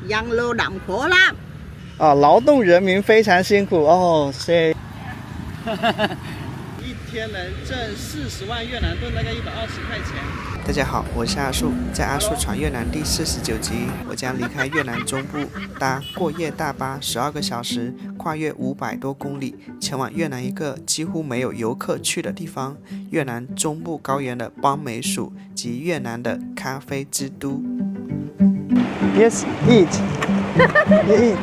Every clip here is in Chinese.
人劳动苦啦。哦，劳动人民非常辛苦哦，所以一天能挣40万越南盾，大概120块钱。大家好，我是阿树，在阿树闯越南第49集，我将离开越南中部，搭过夜大巴12个小时，跨越500多公里，前往越南一个几乎没有游客去的地方——越南中部高原的邦美属及越南的咖啡之都。Yes, eat. You eat.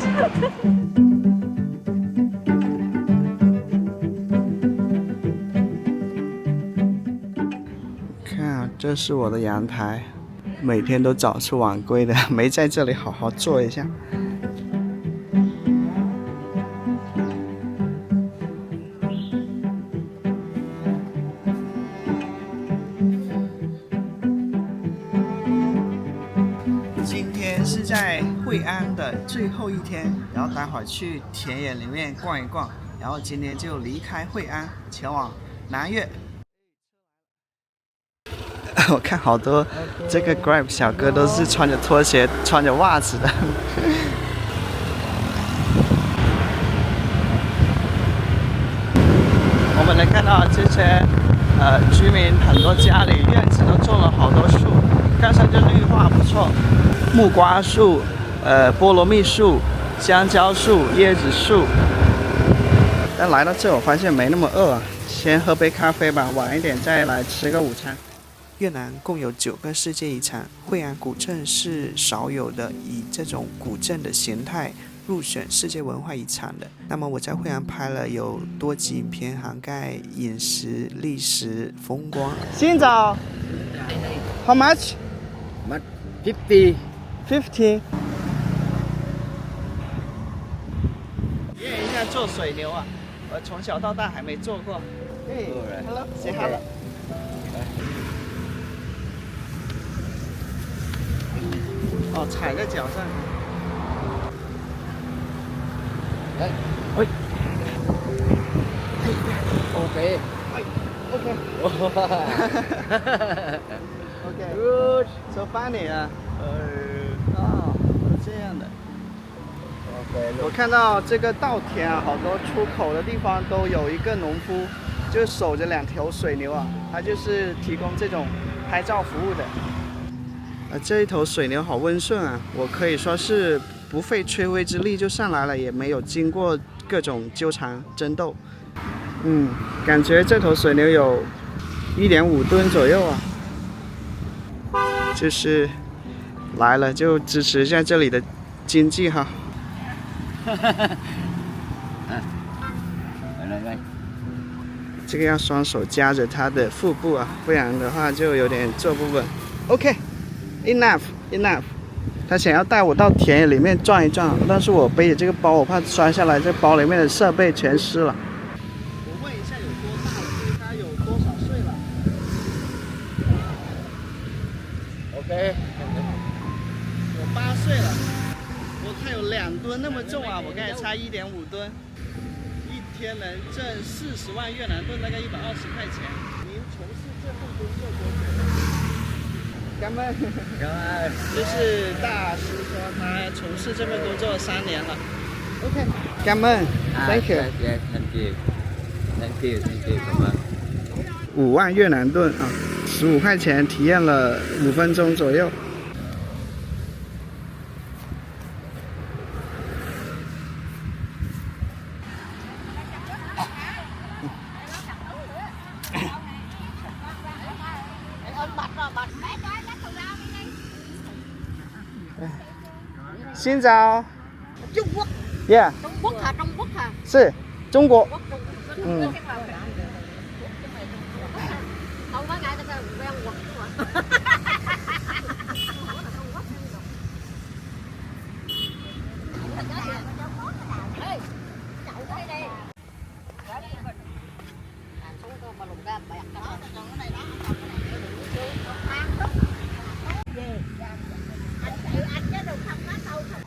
看啊，这是我的阳台，每天都早出晚归的，没在这里好好坐一下。今天是在惠安的最后一天，然后待会儿去田野里面逛一逛，然后今天就离开惠安，前往南越。我看好多这个 Grab 小哥都是穿着拖鞋、穿着袜子的。我们能看到这些居民很多家里院子都种了好多树，看上去绿化不错，木瓜树、菠萝蜜树、香蕉树、椰子树。但来到这我发现没那么饿啊，先喝杯咖啡吧，晚一点再来吃个午餐。越南共有9个世界遗产，惠安古镇是少有的以这种古镇的形态入选世界文化遗产的。那么我在惠安拍了有多集影片，涵盖饮食、历史、风光。新早 ，How much? 50. 50。体验一下做水牛啊！我从小到大还没做过。Hey, hello, say hello. 哦，踩在脚上。哎，OK，哎 ，OK， OK， good， so funny 啊。哦，这样的。我看到这个稻田啊，好多出口的地方都有一个农夫，就守着2条水牛啊，他就是提供这种拍照服务的。这一头水牛好温顺啊，我可以说是不费吹灰之力就上来了，也没有经过各种纠缠争斗。感觉这头水牛有1.5吨左右啊。就是来了就支持一下这里的经济哈。这个要双手夹着它的腹部啊，不然的话就有点坐不稳。OK。Enough. 他想要带我到田野里面转一转，但是我背着这个包，我怕摔下来，这包里面的设备全湿了。我问一下有多大了，就是他有多少岁了 OK， 我8岁了，他有2吨那么重啊，我刚才差1.5吨，一天能挣40万越南盾，大概120块钱。您从事这份工作多久了？干嘛？就是大师说他从事这份工作3年了。OK， 干嘛 ？Thank you. Thank you. 干嘛？5万越南盾啊，15块钱，体验了5分钟左右。新早。中国。Yeah。中国hả? Trung Quốc hả? 是中国。Không có ai ta quen quật mà. Anh chứ đừng không có sâu thật.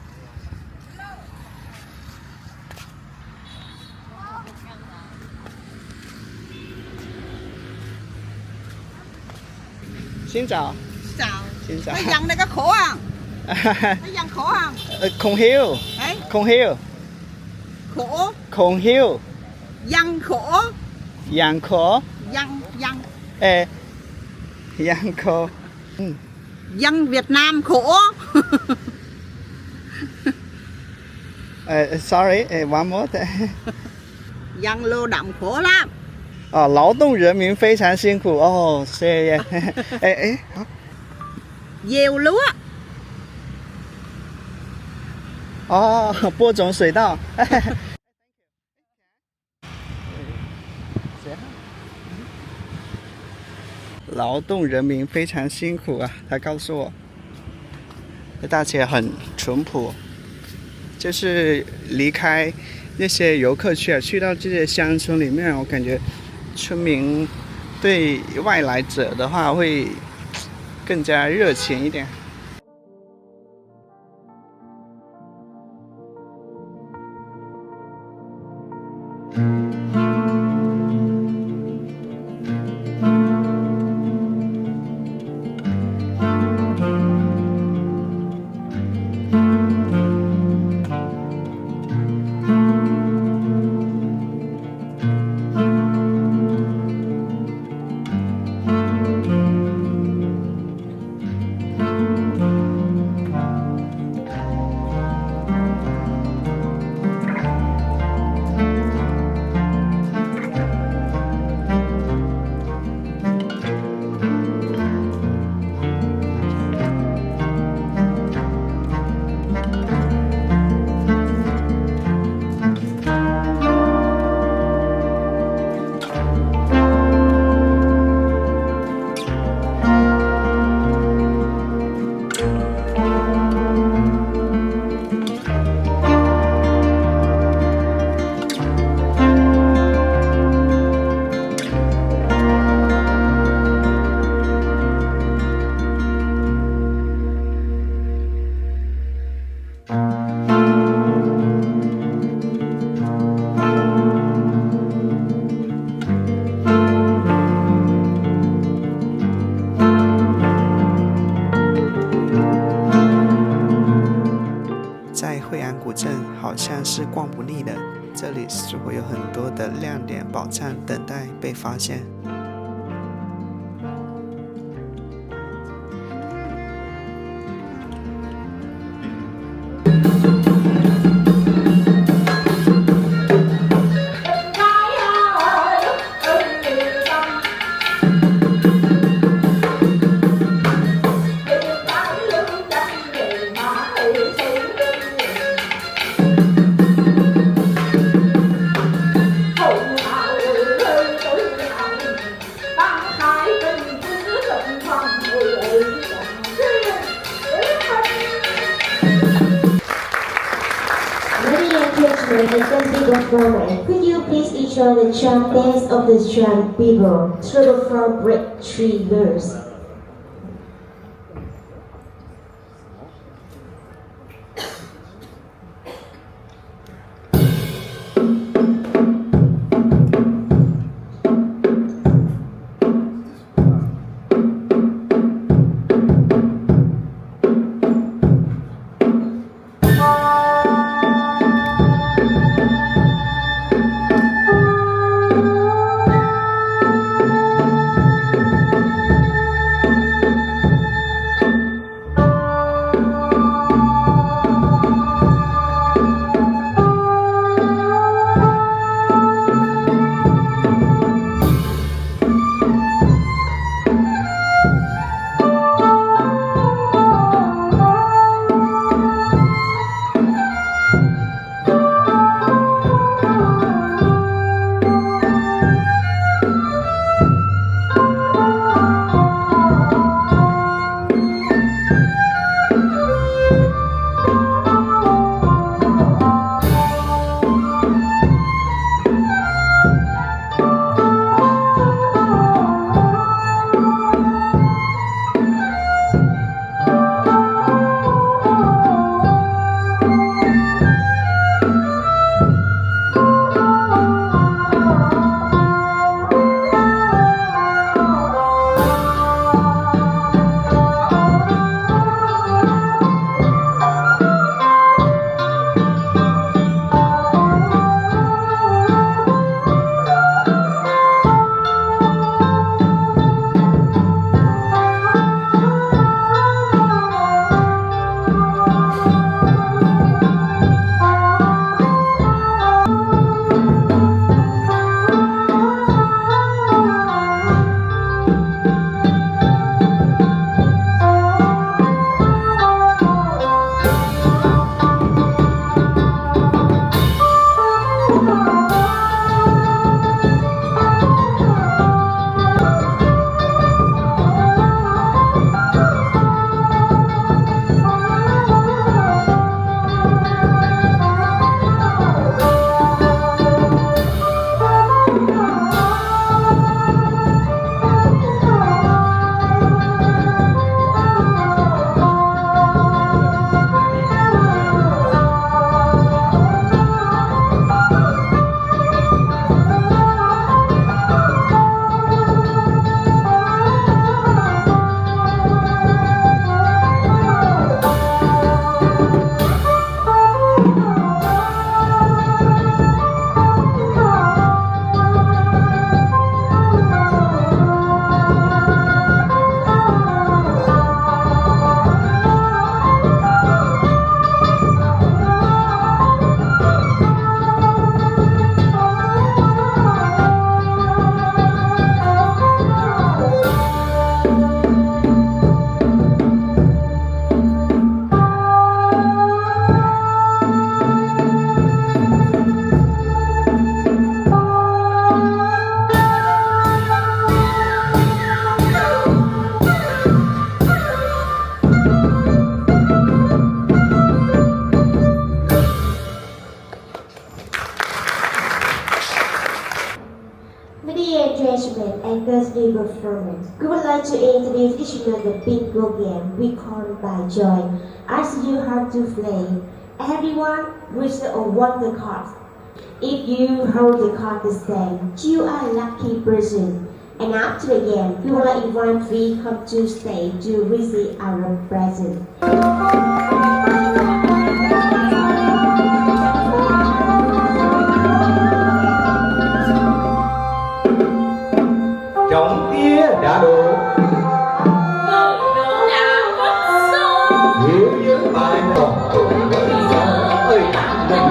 新早，早，新早。佢人哋嘅可啊！ Thấy dân khổ không? Không hiểu, Đấy, không hiểu, khổ, không hiểu. dân khổ, Gian khổ. dân Gian khổ. dân Việt Nam khổ. Sorry, one more. Dân lao động khổ lắm. 劳动人民非常辛苦哦，谢谢。好。 Gieo lúa. 播种水稻。劳动人民非常辛苦啊，他告诉我。大姐很淳朴，就是离开那些游客区啊，去到这些乡村里面，我感觉村民对外来者的话会更加热情一点。在惠安古镇好像是逛不腻的，这里似乎有很多的亮点宝藏等待被发现。Could you please enjoy the charm dance of the Shan people through the front brick tree verse? karaoke performance. We would like to introduce each another bingo game we call by Joy. Ask you how to play. Everyone with a wonder card. If you hold the card the same, you are a lucky person. And after the game, we would like invite three come to stay to receive our present. Chồng kia đã đủ hiểu những bài một ơi tặng mình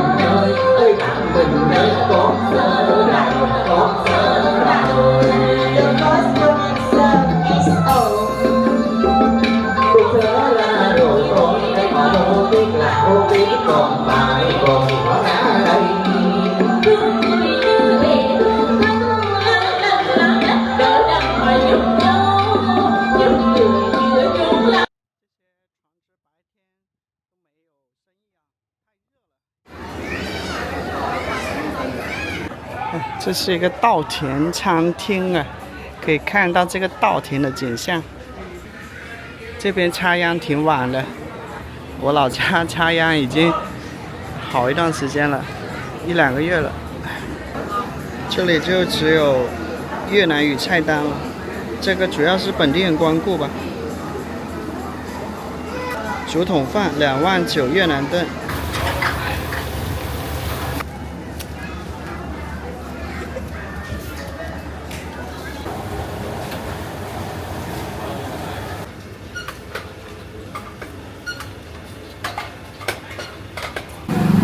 ơi tặng mình ơi có sơ đại có sơ đại The first one is XO. cuộc sơ là đồ con cái mà đồ biết là đồ biết còn bài còn có ra đây哎，这是一个稻田餐厅啊，可以看到这个稻田的景象。这边插秧挺晚的，我老家插秧已经好一段时间了，1-2个月了。这里就只有越南语菜单了，这个主要是本地人光顾吧。竹筒饭29000越南盾。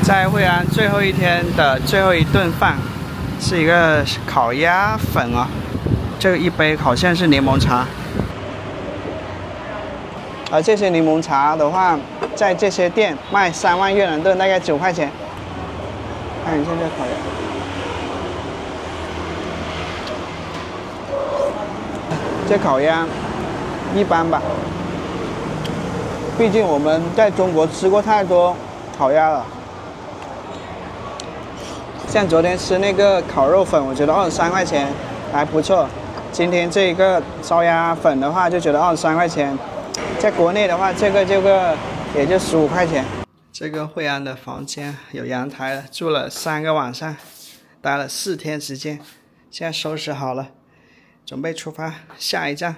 在惠安最后一天的最后一顿饭，是一个烤鸭粉啊，这个一杯好像是柠檬茶。而这些柠檬茶的话，在这些店卖3万越南盾，大概9块钱。看一下这烤鸭，这烤鸭一般吧，毕竟我们在中国吃过太多烤鸭了。像昨天吃那个烤肉粉，我觉得23块钱还不错。今天这个烧鸭粉的话，就觉得23块钱。在国内的话，这个也就15块钱。这个惠安的房间有阳台了，住了3个晚上，待了4天时间。现在收拾好了，准备出发下一站。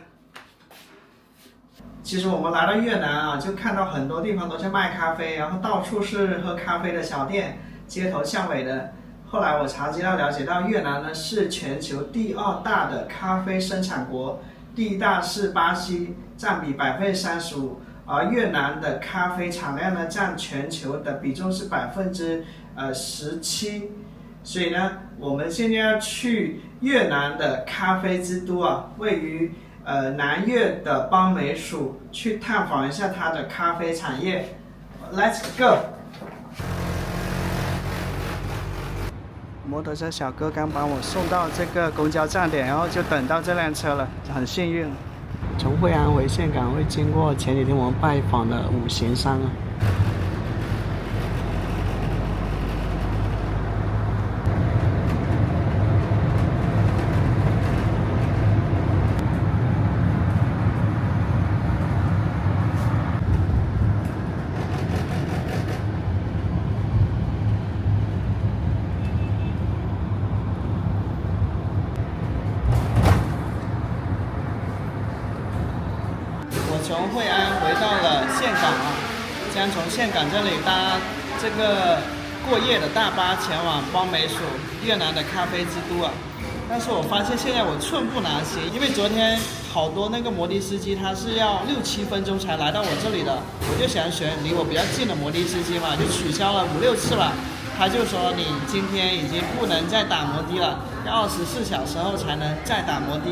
其实我们来到越南啊，就看到很多地方都是卖咖啡，然后到处是喝咖啡的小店，街头巷尾的。后来我查资料了解到，越南呢是全球第2大的咖啡生产国，第1大是巴西，占比35%，而越南的咖啡产量呢占全球的比重是17%。所以呢，我们现在要去越南的咖啡之都啊，位于南越的邦美属，去探访一下它的咖啡产业。Let's go！摩托车小哥刚把我送到这个公交站点，然后就等到这辆车了，很幸运。从惠安回岘港会经过前几天我们拜访的五行山啊。从惠安回到了岘港啊，将从岘港这里搭这个过夜的大巴前往邦美属，越南的咖啡之都啊。但是我发现现在我寸步难行，因为昨天好多那个摩的司机他是要6-7分钟才来到我这里的，我就想选离我比较近的摩的司机嘛，就取消了5-6次了。他就说你今天已经不能再打摩的了，要24小时后才能再打摩的。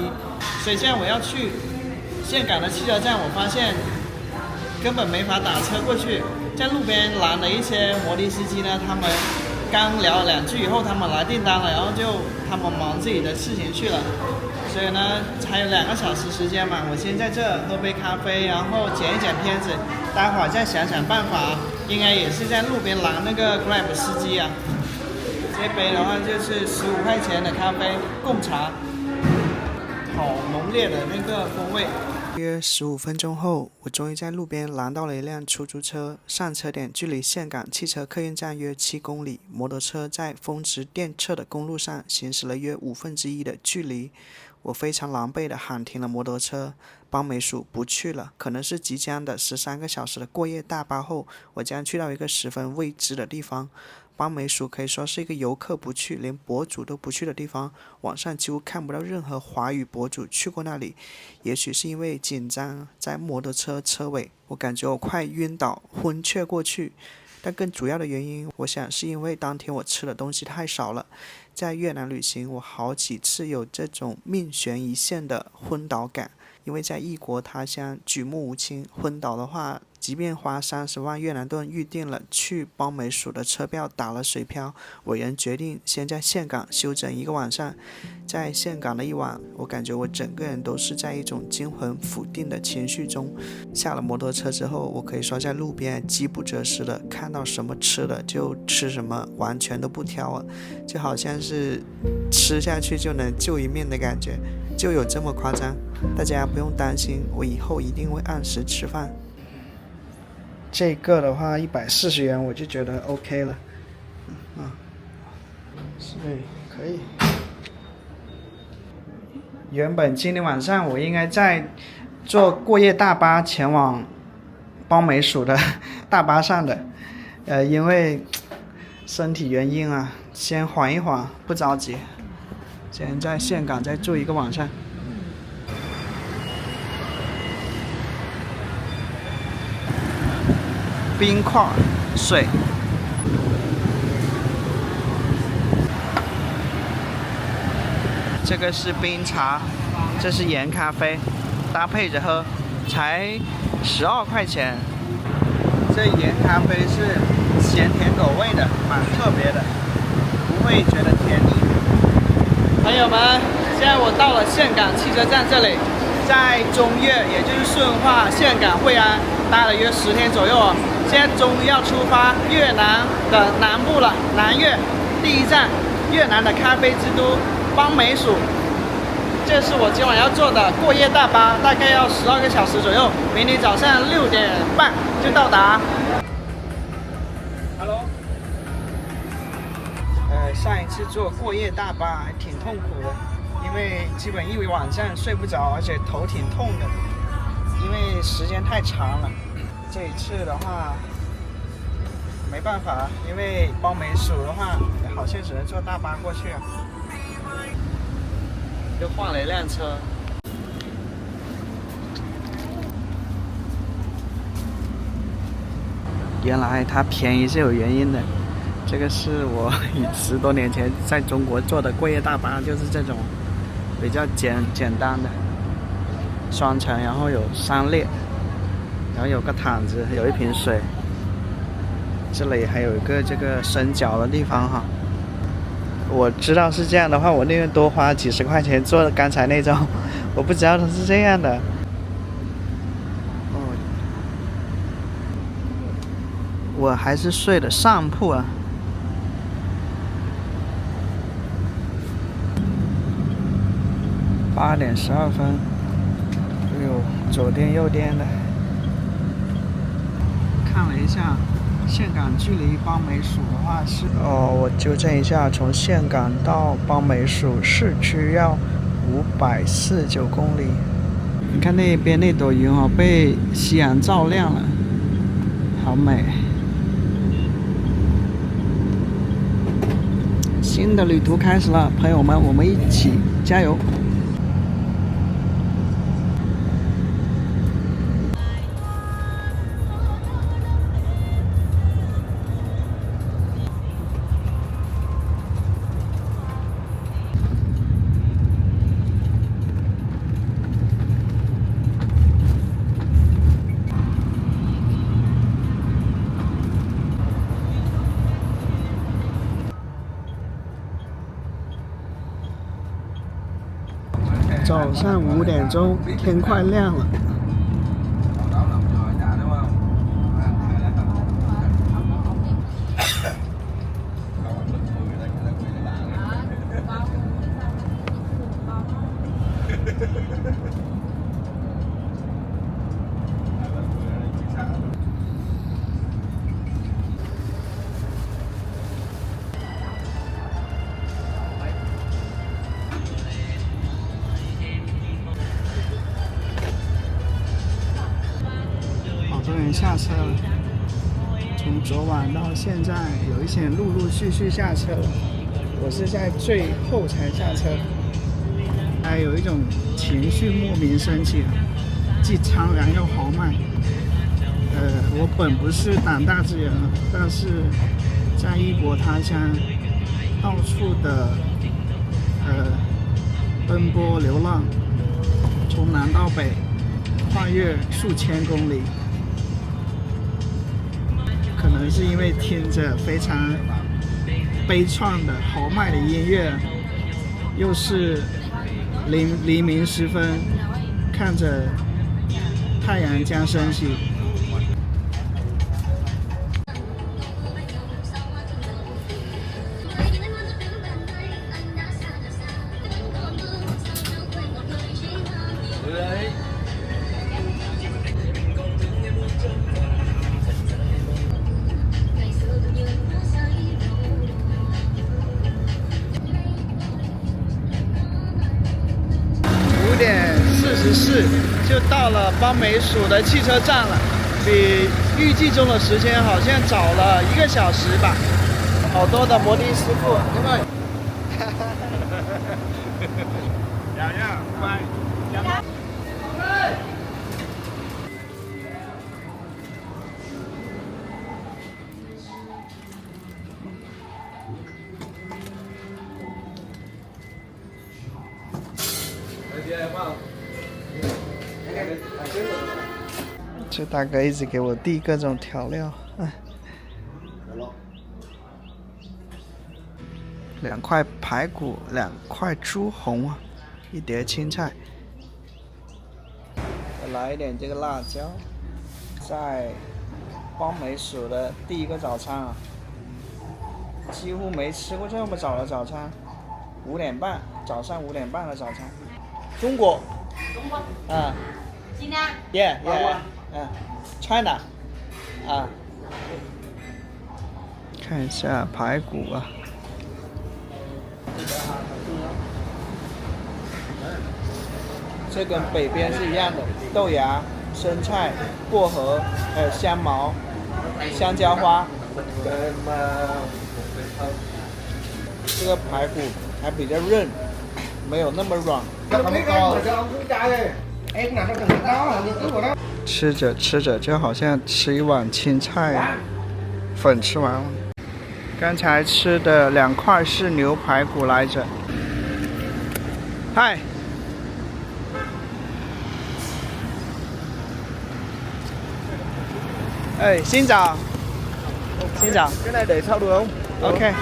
所以现在我要去岘港的汽车站，我发现根本没法打车过去，在路边拦了一些摩的司机呢，他们刚聊了2句以后，他们来订单了，然后他们忙自己的事情去了，所以呢还有2个小时时间嘛，我先在这喝杯咖啡，然后剪一剪片子，待会儿再想想办法，应该也是在路边拦那个 Grab 司机啊。这杯的话就是15块钱的咖啡，贡茶。好浓烈的那个风味。约15分钟后，我终于在路边拦到了一辆出租车，上车点距离岘港汽车客运站约7公里，摩托车在风驰电掣的公路上行驶了约1/5的距离。我非常狼狈地喊停了摩托车，邦美署不去了。可能是即将的13个小时的过夜大巴后，我将去到一个十分未知的地方。邦美署可以说是一个游客不去，连博主都不去的地方，网上几乎看不到任何华语博主去过那里。也许是因为紧张，在摩托车车尾，我感觉我快晕倒昏厥过去。但更主要的原因，我想是因为当天我吃的东西太少了。在越南旅行，我好几次有这种命悬一线的昏倒感，因为在异国他乡举目无亲，昏倒的话，即便花30万越南盾预定了去邦美署的车票，打了水漂，我仍决定先在岘港休整1个晚上。在岘港的一晚，我感觉我整个人都是在一种惊魂甫定的情绪中。下了摩托车之后，我可以说在路边饥不择食的，看到什么吃的就吃什么，完全都不挑了，就好像是吃下去就能救一命的感觉，就有这么夸张。大家不用担心，我以后一定会按时吃饭。这个的话140元我就觉得 OK 了，对，可以。原本今天晚上我应该在坐过夜大巴前往邦美署的大巴上的，因为身体原因啊，先缓一缓，不着急，先在岘港再住1个晚上。冰块、水，这个是冰茶，这是盐咖啡，搭配着喝，才12块钱。这盐咖啡是咸甜口味的，蛮特别的，不会觉得甜腻。朋友们，现在我到了岘港汽车站这里，在中越，也就是顺化、岘港、惠安，待了约10天左右哦。现在终于要出发越南的南部了，南越第一站，越南的咖啡之都邦美署。这是我今晚要坐的过夜大巴，大概要12个小时左右，明天早上6点半就到达。Hello。上一次坐过夜大巴还挺痛苦的，因为基本一晚上睡不着，而且头挺痛的，因为时间太长了。这一次的话没办法，因为邦美署的话好像只能坐大巴过去啊。又换了一辆车。原来它便宜是有原因的，这个是我10多年前在中国坐的过夜大巴，就是这种比较简单的双层，然后有3列。然后有个毯子，有一瓶水，这里还有一个这个伸脚的地方哈。我知道是这样的话，我宁愿多花几10块钱坐刚才那种，我不知道它是这样的。我还是睡的上铺啊。8点12分，哎呦，左颠右颠的。看了一下，岘港距离邦美署的话是我纠正一下，从岘港到邦美署市区要549公里。你看那边那朵云哦，被夕阳照亮了，好美。新的旅途开始了，朋友们，我们一起加油！早上5点钟，天快亮了。下车了。从昨晚到现在，有一些人陆陆续续下车了，我是在最后才下车。还有一种情绪莫名升起，既苍然又豪迈。我本不是胆大之人，但是在异国他乡，到处的奔波流浪，从南到北，跨越数千公里。可能是因为听着非常悲怆的豪迈的音乐，又是黎明时分，看着太阳将升起。5点44就到了邦美属的汽车站了，比预计中的时间好像早了1个小时吧。好多的摩的师傅，拜。这大哥一直给我递各种调料，2块排骨，2块猪红，1碟青菜，再来一点这个辣椒。在邦美属的第1个早餐啊，几乎没吃过这么早的早餐，5点半，早上5点半的早餐。中国啊，Yeah China 啊，看一下排骨啊，这跟北边是一样的，豆芽、生菜、薄荷，还有香茅、香蕉花。这个排骨还比较韧，没有那么软。吃着吃着就好像吃一碗青菜粉吃完了。刚才吃的2块是牛排骨来着。嗨，xin chào. Xin chào. Cái này để sau được không? Ok.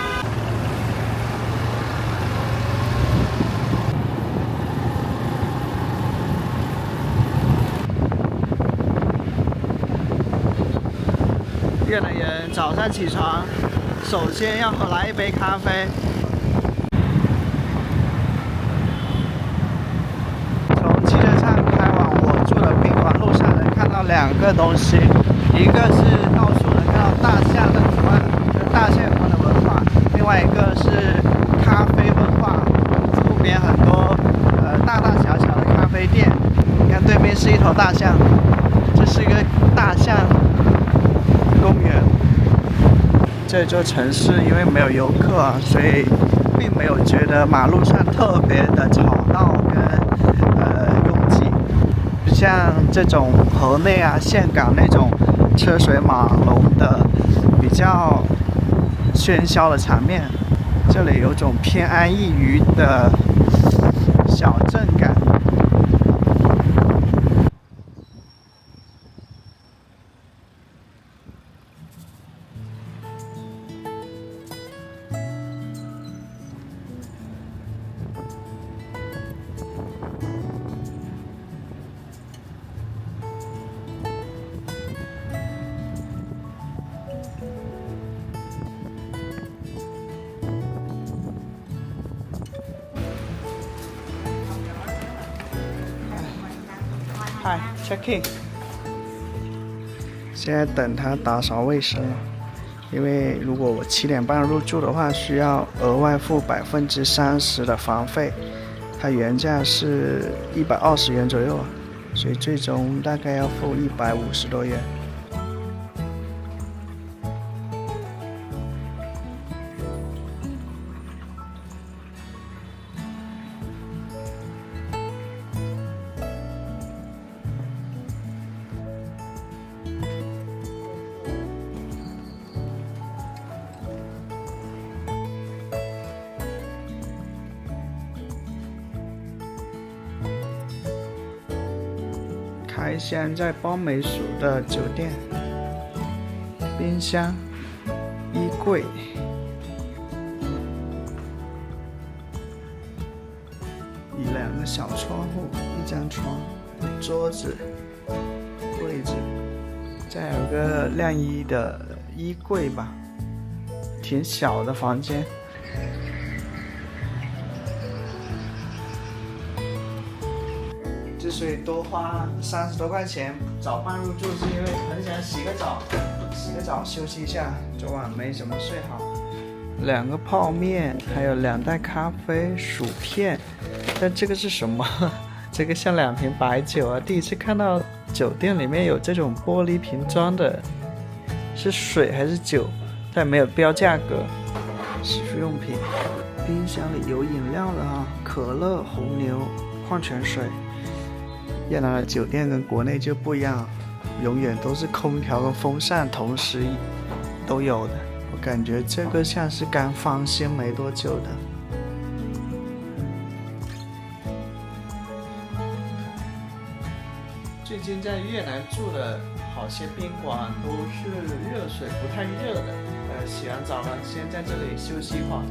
越南人早上起床，首先要喝来一杯咖啡。从汽车站开往我住的宾馆路上，能看到2个东西，一个是到处能看到大象的图案，跟大象有关的文化；另外一个是咖啡文化，路边很多大大小小的咖啡店。你看对面是一头大象，这是一个大象公园。这座城市因为没有游客啊，所以并没有觉得马路上特别的吵闹跟拥挤，不像这种河内啊、岘港那种车水马龙的比较喧嚣的场面。这里有种偏安一隅的小镇感。嗨 ，check in。现在等他打扫卫生了，因为如果我7点半入住的话，需要额外付30%的房费，它原价是120元左右啊，所以最终大概要付150多元。查一下在邦美属的酒店，冰箱、衣柜、2个小窗户、1张床、桌子、柜子，再有个晾衣的衣柜吧，挺小的房间。之所以多花30多块钱早办入住，是因为很想洗个澡休息一下，昨晚没怎么睡好。2个泡面，还有2袋咖啡、薯片。但这个是什么？这个像2瓶白酒啊！第一次看到酒店里面有这种玻璃瓶装的，是水还是酒？但没有标价格。洗漱用品，冰箱里有饮料的啊，可乐、红牛、矿泉水。越南的酒店跟国内就不一样，永远都是空调跟风扇同时都有的。我感觉这个像是刚翻新没多久的。最近在越南住的好些宾馆都是热水不太热的，洗完澡了先在这里休息一会儿，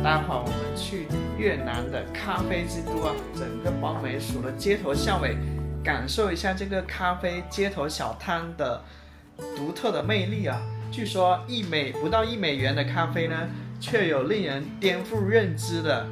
待会儿我们去越南的咖啡之都啊，整个邦美属的街头巷尾，感受一下这个咖啡街头小摊的独特的魅力啊！据说不到1美元的咖啡呢，却有令人颠覆认知的